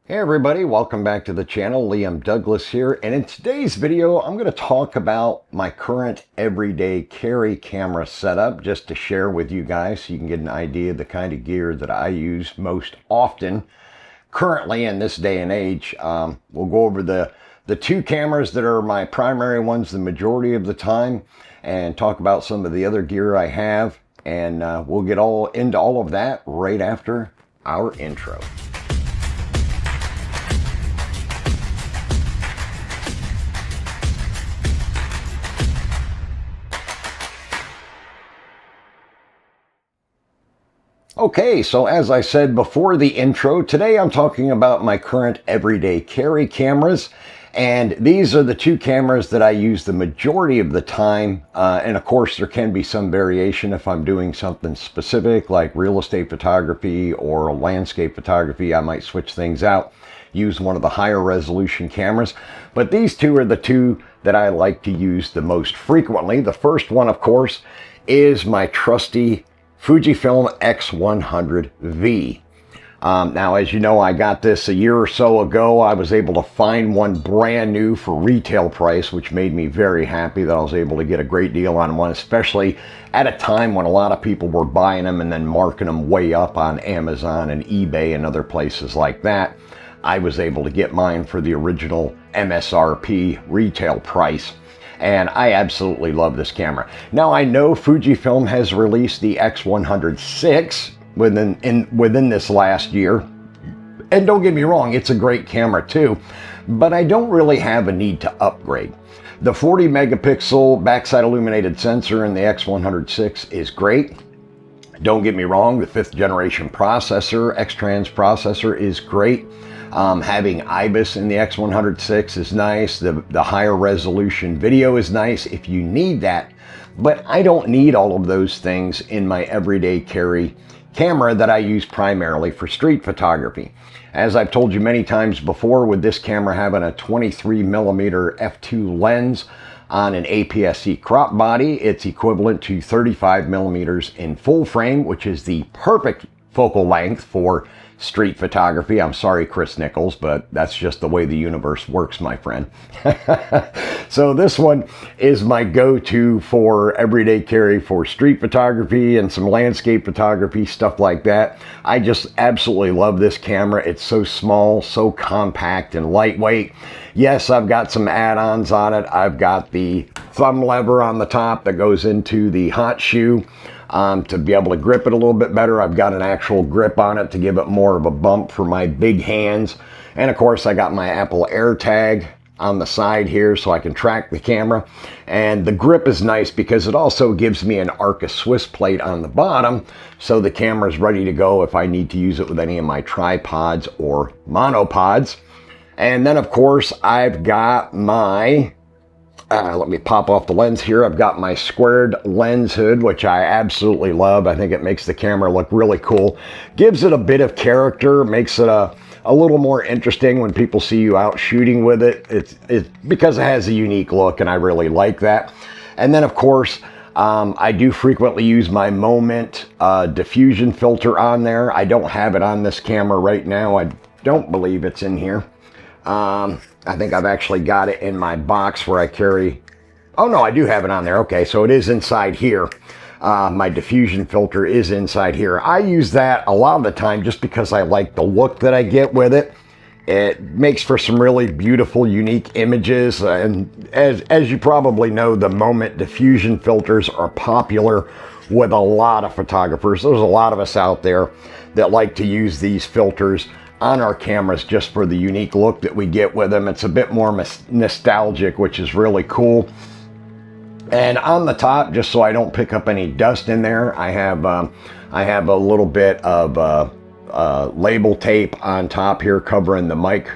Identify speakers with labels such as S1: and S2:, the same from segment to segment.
S1: Hey everybody, welcome back to the channel. Liam Douglas here, and in today's video I'm going to talk about my current everyday carry camera setup just to share with you guys so you can get an idea of the kind of gear that I use most often currently in this day and age. We'll go over the two cameras that are my primary ones the majority of the time and talk about some of the other gear I have, and we'll get all into all of that right after our intro. Okay, so as I said before the intro, today I'm talking about my current everyday carry cameras, and these are the two cameras that I use the majority of the time, and of course there can be some variation if I'm doing something specific like real estate photography or landscape photography. I might switch things out, use one of the higher resolution cameras, but these two are the two that I like to use the most frequently. The first one, of course, is my trusty Fujifilm X100V. Now, as you know, I got this a year or so ago. I was able to find one brand new for retail price, which made me very happy that I was able to get a great deal on one, especially at a time when a lot of people were buying them and then marking them way up on Amazon and eBay and other places like that. I was able to get mine for the original MSRP retail price. And I absolutely love this camera. Now, I know Fujifilm has released the X106 within this last year. And don't get me wrong, it's a great camera too, but I don't really have a need to upgrade. The 40 megapixel backside illuminated sensor in the X106 is great. Don't get me wrong, the 5th generation processor, X-Trans processor, is great. Having IBIS in the X106 is nice. The higher resolution video is nice if you need that, but I don't need all of those things in my everyday carry camera that I use primarily for street photography. As I've told you many times before, with this camera having a 23mm f2 lens on an APS-C crop body, it's equivalent to 35mm in full frame, which is the perfect focal length for street photography. I'm sorry, Chris Nichols, but that's just the way the universe works, my friend. So this one is my go-to for everyday carry for street photography and some landscape photography, stuff like that. I just absolutely love this camera. It's so small, so compact and lightweight. Yes, I've got some add-ons on it. I've got the thumb lever on the top that goes into the hot shoe. To be able to grip it a little bit better, I've got an actual grip on it to give it more of a bump for my big hands. And of course, I got my Apple AirTag on the side here so I can track the camera. And the grip is nice because it also gives me an Arca Swiss plate on the bottom, so the camera's ready to go if I need to use it with any of my tripods or monopods. And then of course, I've got my let me pop off the lens here. I've got my squared lens hood, which I absolutely love. I think it makes the camera look really cool. Gives it a bit of character, makes it a little more interesting when people see you out shooting with it. It's because it has a unique look, and I really like that. And then, of course, I do frequently use my Moment diffusion filter on there. I don't have it on this camera right now. I don't believe it's in here. I think I've actually got it in my box where I carry. Oh no, I do have it on there. Okay, so it is inside here. My diffusion filter is inside here. I use that a lot of the time just because I like the look that I get with it. It makes for some really beautiful, unique images. And as you probably know, the Moment diffusion filters are popular with a lot of photographers. There's a lot of us out there that like to use these filters on our cameras just for the unique look that we get with them. It's a bit more nostalgic, which is really cool. And on the top, just so I don't pick up any dust in there, I have a little bit of label tape on top here covering the mic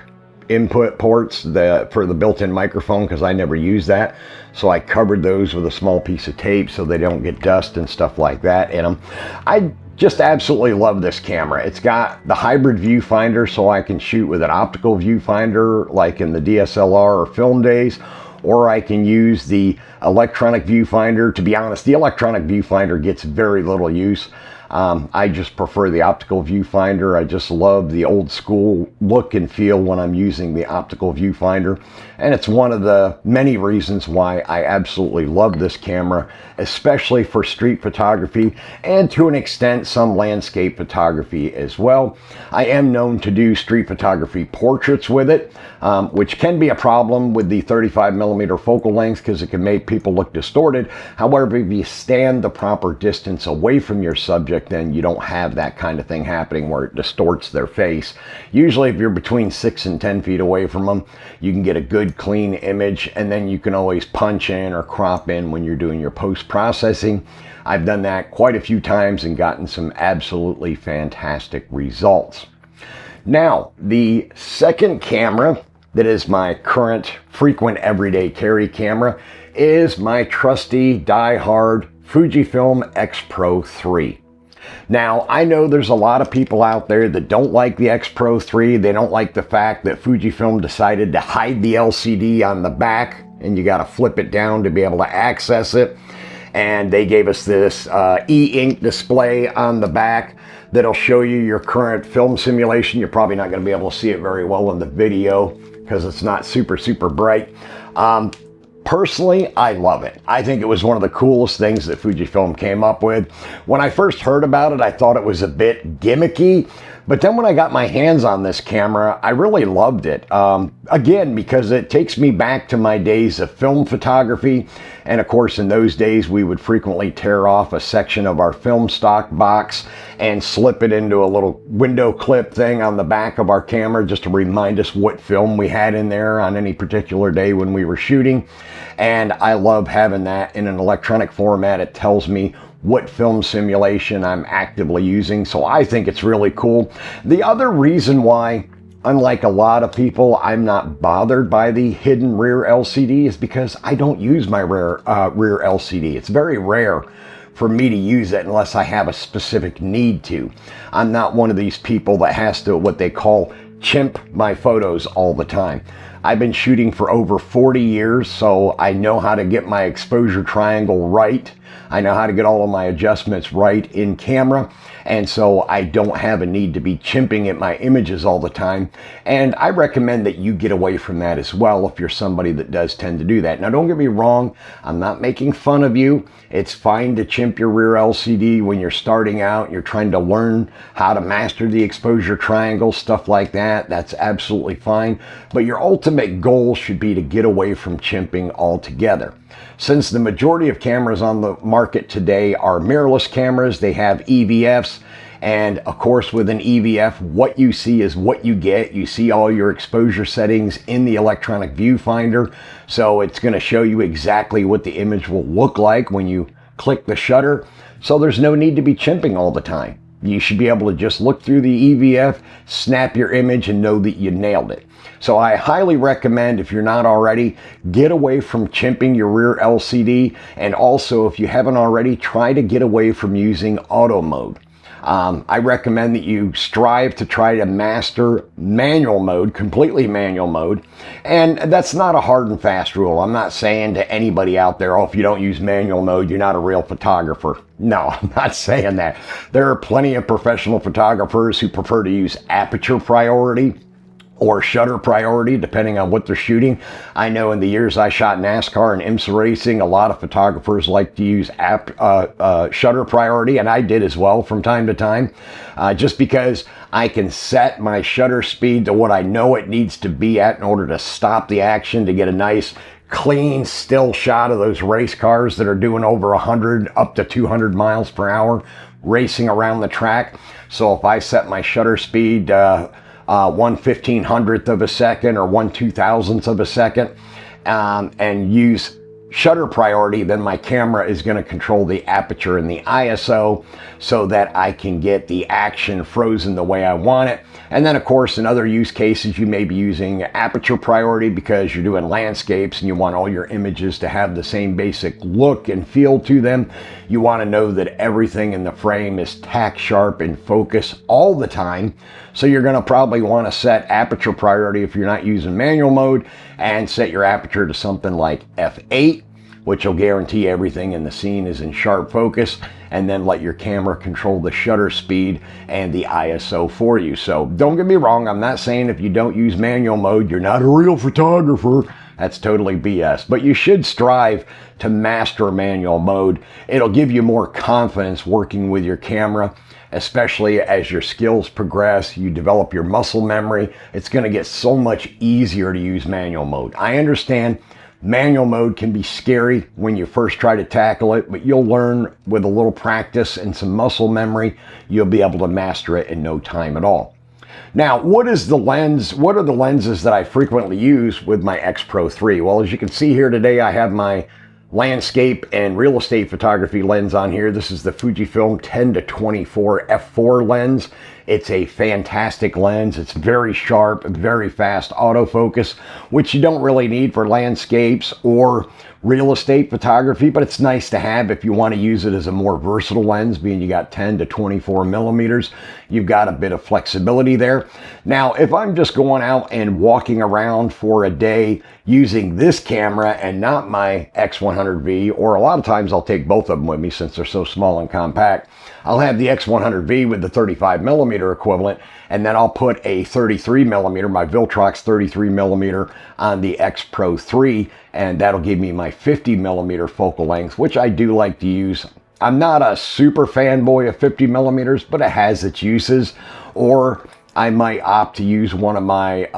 S1: input ports for the built-in microphone, because I never use that. So I covered those with a small piece of tape so they don't get dust and stuff like that in them. I just absolutely love this camera. It's got the hybrid viewfinder, so I can shoot with an optical viewfinder like in the DSLR or film days, or I can use the electronic viewfinder. To be honest, the electronic viewfinder gets very little use. I just prefer the optical viewfinder. I just love the old school look and feel when I'm using the optical viewfinder. And it's one of the many reasons why I absolutely love this camera, especially for street photography and to an extent some landscape photography as well. I am known to do street photography portraits with it, which can be a problem with the 35mm focal length because it can make people look distorted. However, if you stand the proper distance away from your subject, then you don't have that kind of thing happening where it distorts their face. Usually if you're between 6 and 10 feet away from them, you can get a good clean image, and then you can always punch in or crop in when you're doing your post-processing. I've done that quite a few times and gotten some absolutely fantastic results. Now, the second camera that is my current frequent everyday carry camera is my trusty die-hard Fujifilm X-Pro 3. Now, I know there's a lot of people out there that don't like the X-Pro 3. They don't like the fact that Fujifilm decided to hide the LCD on the back and you got to flip it down to be able to access it. And they gave us this e-ink display on the back that'll show you your current film simulation. You're probably not going to be able to see it very well in the video because it's not super bright. Personally, I love it. I think it was one of the coolest things that Fujifilm came up with. When I first heard about it, I thought it was a bit gimmicky, but then when I got my hands on this camera, I really loved it. Again, because it takes me back to my days of film photography. And of course, in those days, we would frequently tear off a section of our film stock box and slip it into a little window clip thing on the back of our camera just to remind us what film we had in there on any particular day when we were shooting. And I love having that in an electronic format. It tells me what film simulation I'm actively using. So I think it's really cool. The other reason why, unlike a lot of people, I'm not bothered by the hidden rear LCD is because I don't use my rear LCD. It's very rare for me to use it unless I have a specific need to. I'm not one of these people that has to, what they call, chimp my photos all the time. I've been shooting for over 40 years, so I know how to get my exposure triangle right. I know how to get all of my adjustments right in camera, and so I don't have a need to be chimping at my images all the time. And I recommend that you get away from that as well if you're somebody that does tend to do that. Now, don't get me wrong, I'm not making fun of you. It's fine to chimp your rear LCD when you're starting out, you're trying to learn how to master the exposure triangle, stuff like that. That's absolutely fine. But your ultimate goal should be to get away from chimping altogether. Since the majority of cameras on the market today are mirrorless cameras, they have EVFs, and of course with an EVF, what you see is what you get. You see all your exposure settings in the electronic viewfinder, so it's going to show you exactly what the image will look like when you click the shutter, so there's no need to be chimping all the time. You should be able to just look through the EVF, snap your image, and know that you nailed it. So I highly recommend, if you're not already, get away from chimping your rear LCD. And also, if you haven't already, try to get away from using auto mode. I recommend that you strive to try to master manual mode, completely manual mode. And that's not a hard and fast rule. I'm not saying to anybody out there, oh, if you don't use manual mode, you're not a real photographer. No, I'm not saying that. There are plenty of professional photographers who prefer to use aperture priority or shutter priority, depending on what they're shooting. I know in the years I shot NASCAR and IMSA racing, a lot of photographers like to use shutter priority, and I did as well from time to time, just because I can set my shutter speed to what I know it needs to be at in order to stop the action, to get a nice clean still shot of those race cars that are doing over 100 up to 200 miles per hour racing around the track. So if I set my shutter speed 1/1500th of a second or 1/2000th of a second and use shutter priority, then my camera is going to control the aperture and the ISO so that I can get the action frozen the way I want it. And then of course in other use cases you may be using aperture priority because you're doing landscapes and you want all your images to have the same basic look and feel to them. You want to know that everything in the frame is tack sharp and focus all the time. So you're going to probably want to set aperture priority if you're not using manual mode, and set your aperture to something like f8, which will guarantee everything in the scene is in sharp focus. and then let your camera control the shutter speed and the ISO for you. So don't get me wrong, I'm not saying if you don't use manual mode, you're not a real photographer. That's totally BS, but you should strive to master manual mode. It'll give you more confidence working with your camera, especially as your skills progress, you develop your muscle memory. It's going to get so much easier to use manual mode. I understand manual mode can be scary when you first try to tackle it, but you'll learn with a little practice and some muscle memory, you'll be able to master it in no time at all. Now, what are the lenses that I frequently use with my X Pro 3? Well, as you can see here today, I have my landscape and real estate photography lens on here. This is the Fujifilm 10-24 f4 lens. It's a fantastic lens. It's very sharp, very fast autofocus, which you don't really need for landscapes or real estate photography, but it's nice to have if you want to use it as a more versatile lens, being you got 10-24 millimeters. You've got a bit of flexibility there. Now, if I'm just going out and walking around for a day using this camera and not my X100V, or a lot of times I'll take both of them with me since they're so small and compact, I'll have the X100V with the 35 millimeter equivalent, and then I'll put a 33 millimeter, my Viltrox 33 millimeter on the X Pro 3, and that'll give me my 50 millimeter focal length, which I do like to use. I'm not a super fanboy of 50 millimeters, but it has its uses. Or I might opt to use one of my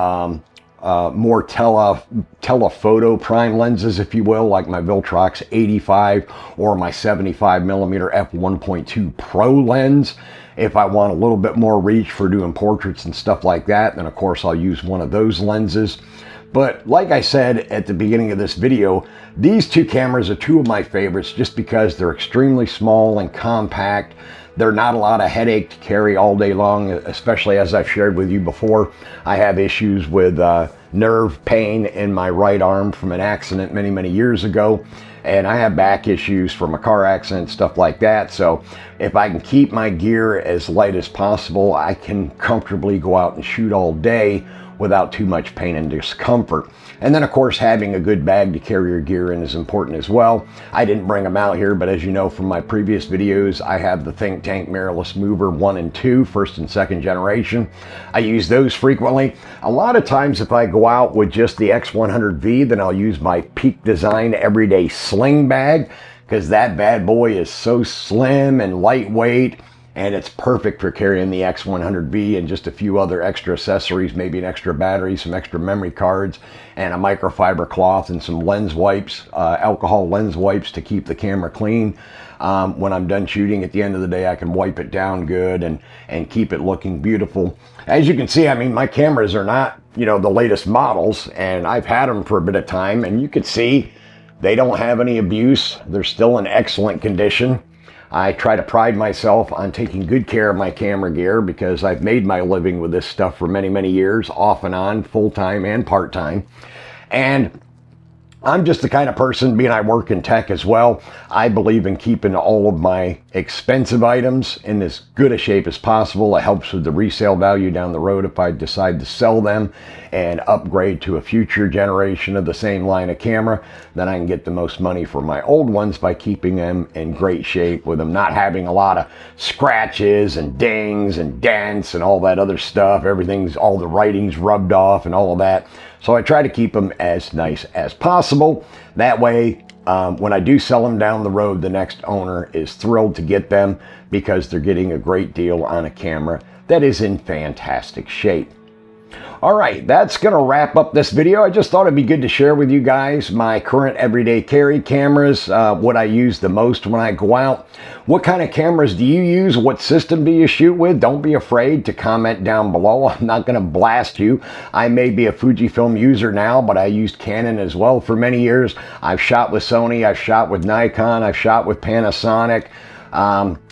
S1: more telephoto prime lenses, if you will, like my Viltrox 85 or my 75 millimeter f1.2 Pro lens. If I want a little bit more reach for doing portraits and stuff like that, then of course I'll use one of those lenses. But like I said at the beginning of this video, these two cameras are two of my favorites just because they're extremely small and compact. They're not a lot of headache to carry all day long, especially as I've shared with you before. I have issues with nerve pain in my right arm from an accident many, many years ago. And I have back issues from a car accident, stuff like that. So if I can keep my gear as light as possible, I can comfortably go out and shoot all day without too much pain and discomfort. And then of course, having a good bag to carry your gear in is important as well. I didn't bring them out here, but as you know from my previous videos, I have the Think Tank mirrorless mover 1 and 2, first and second generation. I use those frequently. A lot of times if I go out with just the X100V, then I'll use my Peak Design everyday sling bag, because that bad boy is so slim and lightweight, and it's perfect for carrying the X100V and just a few other extra accessories, maybe an extra battery, some extra memory cards, and a microfiber cloth and some lens wipes, alcohol lens wipes to keep the camera clean. When I'm done shooting at the end of the day, I can wipe it down good and keep it looking beautiful. As you can see, I mean, my cameras are not, you know, the latest models, and I've had them for a bit of time, and you can see they don't have any abuse. They're still in excellent condition. I try to pride myself on taking good care of my camera gear because I've made my living with this stuff for many, many years, off and on, full-time and part-time. And I'm just the kind of person, being I work in tech as well, I believe in keeping all of my expensive items in as good a shape as possible. It helps with the resale value down the road if I decide to sell them and upgrade to a future generation of the same line of camera. Then I can get the most money for my old ones by keeping them in great shape, with them not having a lot of scratches and dings and dents and all that other stuff. All the writing's rubbed off and all of that. So I try to keep them as nice as possible. That way, when I do sell them down the road, the next owner is thrilled to get them because they're getting a great deal on a camera that is in fantastic shape. All right, that's going to wrap up this video. I just thought it'd be good to share with you guys my current everyday carry cameras, what I use the most when I go out. What kind of cameras do you use? What system do you shoot with? Don't be afraid to comment down below. I'm not going to blast you. I may be a Fujifilm user now, but I used Canon as well for many years. I've shot with Sony, I've shot with Nikon, I've shot with Panasonic.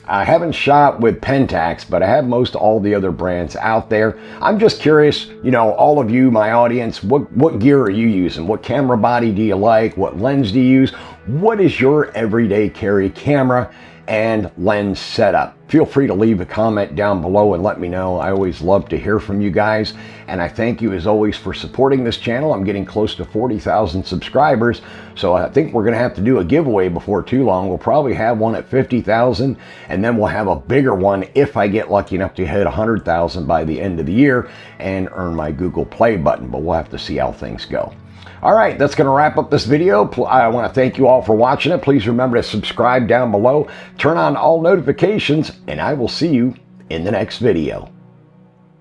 S1: I haven't shot with Pentax, but I have most all the other brands out there. I'm just curious, you know, all of you, my audience, what gear are you using? What camera body do you like? What lens do you use? What is your everyday carry camera? and lens setup. Feel free to leave a comment down below and let me know. I always love to hear from you guys, and I thank you as always for supporting this channel. I'm getting close to 40,000 subscribers, so I think we're going to have to do a giveaway before too long. We'll probably have one at 50,000, and then we'll have a bigger one if I get lucky enough to hit 100,000 by the end of the year and earn my Google Play button, but we'll have to see how things go. All right, that's going to wrap up this video. I want to thank you all for watching it. Please remember to subscribe down below, turn on all notifications, and I will see you in the next video.